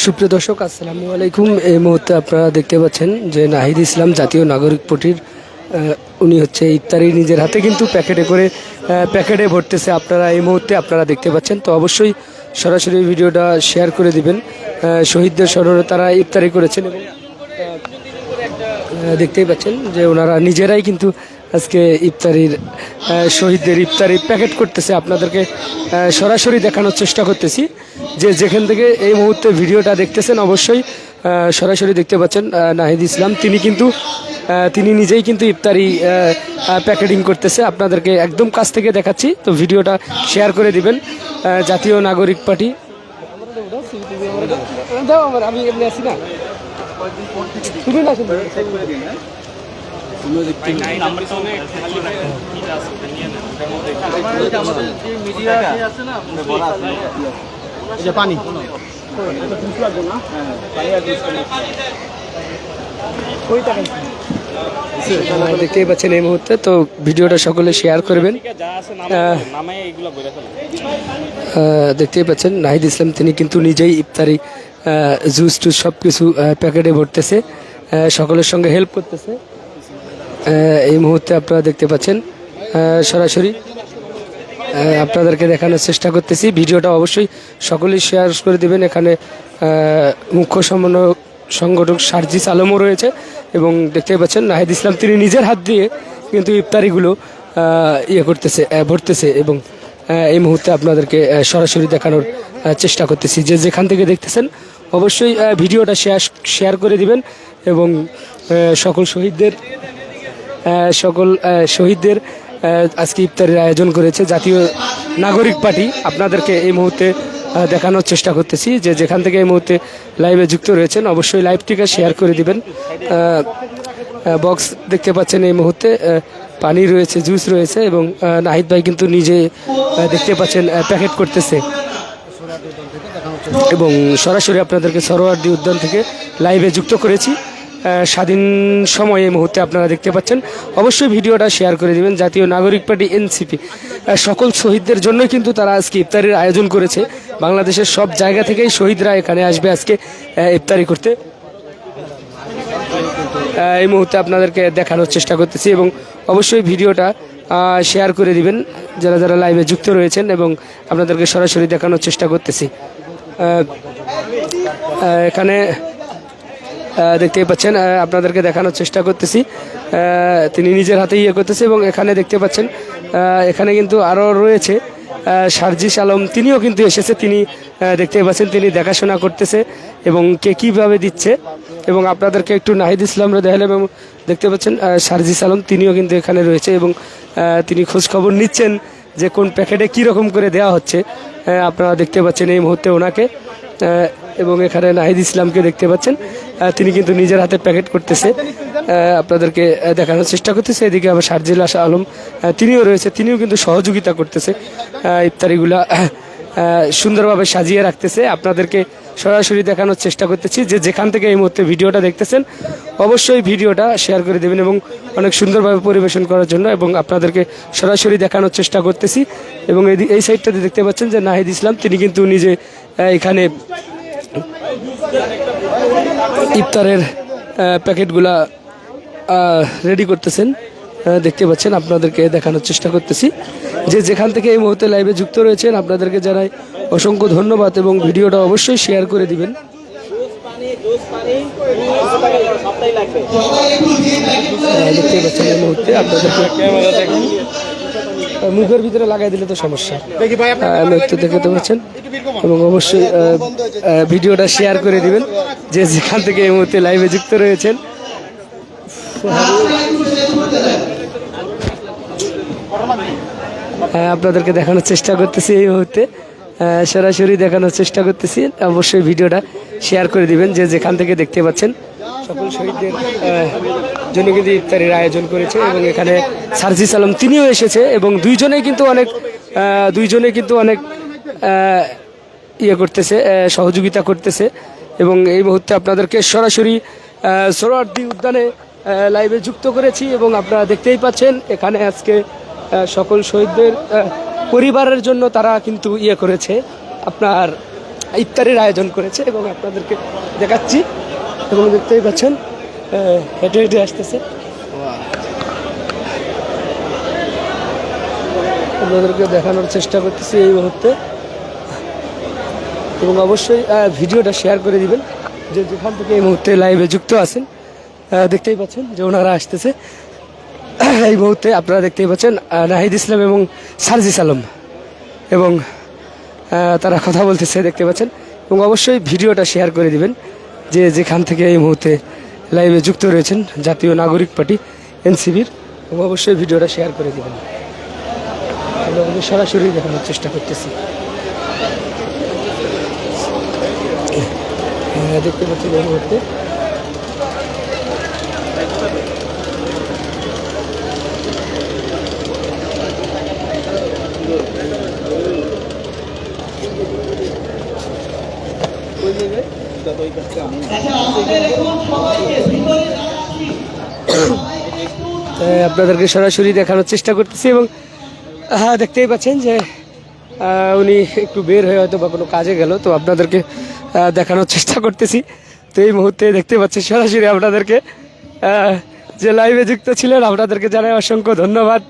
সুপ্রিয় দর্শক, আসসালামু আলাইকুম। এই মুহূর্তে আপনারা দেখতে পাচ্ছেন যে নাহিদ ইসলাম জাতীয় নাগরিক পার্টির উনি হচ্ছে ইফতারি নিজের হাতে কিন্তু প্যাকেটে ভরতেছে। আপনারা এই মুহূর্তে আপনারা দেখতে পাচ্ছেন, তো অবশ্যই সরাসরি ভিডিওটা শেয়ার করে দিবেন। শহীদদের স্মরণে তারা ইফতারি করেছেন এবং দেখতেই পাচ্ছেন যে ওনারা নিজেরাই কিন্তু আজকে শহীদদের ইফতারি প্যাকেট করতেছে। আপনাদেরকে সরাসরি দেখানোর চেষ্টা করতেছি যে যেখান থেকে এই মুহূর্তে ভিডিওটা দেখতেছেন অবশ্যই সরাসরি দেখতে পাচ্ছেন নাহিদ ইসলাম তিনি নিজেই কিন্তু ইফতারি প্যাকেটিং করতেছে। আপনাদেরকে একদম কাছ থেকে দেখাচ্ছি, তো ভিডিওটা শেয়ার করে দিবেন। জাতীয় নাগরিক পার্টি আমি এমনি আছি না, পানি দেখতেই পাচ্ছেন এই মুহূর্তে, তো ভিডিওটা সকলে শেয়ার করবেন। দেখতেই পাচ্ছেন নাহিদ ইসলাম তিনি কিন্তু নিজেই ইফতারি জুস টুস সব কিছু প্যাকেটে ভরতেছে, সকলের সঙ্গে হেল্প করতেছে। এই মুহূর্তে আপনারা দেখতে পাচ্ছেন সরাসরি আপনাদেরকে দেখানোর চেষ্টা করতেছি। ভিডিওটা অবশ্যই সকলেই শেয়ার করে দেবেন। এখানে মুখ্য সংগঠক সার্জিস আলমও রয়েছে এবং দেখতে পাচ্ছেন নাহিদ ইসলাম তিনি নিজের হাত দিয়ে কিন্তু ইফতারিগুলো ভরতেছে এবং এই মুহূর্তে আপনাদেরকে সরাসরি দেখানোর চেষ্টা করতেছি। যে যেখান থেকে দেখতেছেন অবশ্যই ভিডিওটা শেয়ার করে দিবেন এবং সকল শহীদদের আজকে ইফতারের আয়োজন করেছে জাতীয় নাগরিক পার্টি। আপনাদেরকে এই মুহূর্তে দেখানোর চেষ্টা করতেছি যে যেখান থেকে এই মুহূর্তে লাইভে যুক্ত রয়েছেন অবশ্যই লাইভটিকে শেয়ার করে দিবেন। বক্স দেখতে পাচ্ছেন এই মুহূর্তে পানি রয়েছে, জুস রয়েছে এবং নাহিদ ভাই কিন্তু নিজে দেখতে পাচ্ছেন প্যাকেট করতেছে এবং সরাসরি আপনাদেরকে সরোয়ার্দী উদ্যান থেকে লাইভে যুক্ত করেছি। স্বাধীন সময় এই মুহূর্তে আপনারা দেখতে পাচ্ছেন, অবশ্যই ভিডিওটা শেয়ার করে দিবেন। জাতীয় নাগরিক পার্টি এনসিপি সকল শহীদদের জন্যই কিন্তু তারা আজকে ইফতারির আয়োজন করেছে। বাংলাদেশের সব জায়গা থেকেই শহীদরা এখানে আসবে আজকে ইফতারি করতে। এই মুহূর্তে আপনাদেরকে দেখানোর চেষ্টা করতেছি এবং অবশ্যই ভিডিওটা শেয়ার করে দিবেন যারা যারা লাইভে যুক্ত রয়েছেন এবং আপনাদেরকে সরাসরি দেখানোর চেষ্টা করতেছি। এখানে দেখতেই পাচ্ছেন আপনাদেরকে দেখানোর চেষ্টা করতেছি তিনি নিজের হাতে করতেছে এবং এখানে দেখতে পাচ্ছেন এখানে কিন্তু আরও রয়েছে সার্জিস আলম, তিনিও কিন্তু এসেছে। তিনি দেখতে পাচ্ছেন তিনি দেখাশোনা করতেছে এবং কে কীভাবে দিচ্ছে এবং আপনাদেরকে একটু নাহিদ ইসলামরা দেখালাম এবং দেখতে পাচ্ছেন সার্জিস আলম তিনিও কিন্তু এখানে রয়েছে এবং তিনি খোঁজখবর নিচ্ছেন যে কোন প্যাকেটে কীরকম করে দেওয়া হচ্ছে। আপনারা দেখতে পাচ্ছেন এই মুহূর্তে ওনাকে এবং এখানে নাহিদ ইসলামকে দেখতে পাচ্ছেন তিনি কিন্তু নিজের হাতে প্যাকেট করতেছে, আপনাদেরকে দেখানোর চেষ্টা করতেছে। এদিকে আবার সার্জিল আলম তিনিও রয়েছে, তিনিও কিন্তু সহযোগিতা করতেছে, ইফতারিগুলা সুন্দরভাবে সাজিয়ে রাখতেছে। আপনাদেরকে সরাসরি দেখানোর চেষ্টা করতেছি যে যেখান থেকে এই মুহূর্তে ভিডিওটা দেখতেছেন অবশ্যই ভিডিওটা শেয়ার করে দেবেন এবং অনেক সুন্দরভাবে পরিবেশন করার জন্য এবং আপনাদেরকে সরাসরি দেখানোর চেষ্টা করতেছি। এবং এই সাইডটাতে দেখতে পাচ্ছেন যে নাহিদ ইসলাম তিনি কিন্তু নিজে এখানে ইফতারের প্যাকেটগুলা রেডি করতেছেন, দেখতে পাচ্ছেন। আপনাদেরকে দেখানোর চেষ্টা করতেছি যে যেখান থেকে এই মুহূর্তে লাইভে যুক্ত রয়েছেন আপনাদেরকে জানাই অসংখ্য ধন্যবাদ এবং ভিডিওটা অবশ্যই শেয়ার করে দিবেন। দেখতে পাচ্ছেন এই মুহূর্তে আপনাদেরকে মুখের ভিতরে লাগাই দিলে তো সমস্যা, একটু দেখতে পাচ্ছেন এবং অবশ্যই ভিডিওটা শেয়ার করে দিবেন যে যেখান থেকে এই মুহূর্তে লাইভে যুক্ত রয়েছেন। আপনাদেরকে দেখানোর চেষ্টা করতেছি এই মুহূর্তে সরাসরি দেখানোর চেষ্টা করতেছি, অবশ্যই ভিডিওটা শেয়ার করে দিবেন যে যেখান থেকে দেখতে পাচ্ছেন। সকল শহীদদের জন্য কিন্তু ইফতারির আয়োজন করেছে এবং এখানে সার্জিস আলম তিনিও এসেছে এবং দুইজনেই কিন্তু অনেক করতেছে, সহযোগিতা করতেছে এবং এই মুহূর্তে আপনাদেরকে সরাসরি সোহরাওয়ার্দী উদ্যানে লাইভে যুক্ত করেছি এবং আপনারা দেখতেই পাচ্ছেন এখানে আজকে সকল শহীদদের পরিবারের জন্য তারা কিন্তু করেছে, আপনার ইফতারের আয়োজন করেছে এবং আপনাদেরকে দেখাচ্ছি এবং দেখতেই পাচ্ছেন হেঁটে হেঁটে আসতেছে। আপনাদেরকে দেখানোর চেষ্টা করতেছি এই মুহূর্তে এবং অবশ্যই ভিডিওটা শেয়ার করে দিবেন যে যেখান থেকে এই মুহূর্তে লাইভে যুক্ত আছেন। দেখতেই পাচ্ছেন যে ওনারা আসতেছে এই মুহূর্তে। আপনারা দেখতেই পাচ্ছেন নাহিদ ইসলাম এবং সারজিস আলম এবং তারা কথা বলতেছে দেখতে পাচ্ছেন এবং অবশ্যই ভিডিওটা শেয়ার করে দিবেন যে যেখান থেকে এই মুহূর্তে লাইভে যুক্ত রয়েছেন জাতীয় নাগরিক পার্টি এনসিপির এবং অবশ্যই ভিডিওটা শেয়ার করে দিবেন। আমরা সরাসরি দেখানোর চেষ্টা করতেছি। দেখতে পাচ্ছি এই মুহূর্তে আপনাদেরকে সরাসরি দেখানোর চেষ্টা করতেছি এবং দেখতেই পাচ্ছেন যে উনি একটু বের হয়ে হয়তো বা কোনো কাজে গেল, তো আপনাদেরকে দেখানোর চেষ্টা করতেছি। তো এই মুহূর্তে দেখতে পাচ্ছি সরাসরি আপনাদেরকে যে লাইভে যুক্ত ছিলেন আপনাদেরকে জানাই অসংখ্য ধন্যবাদ।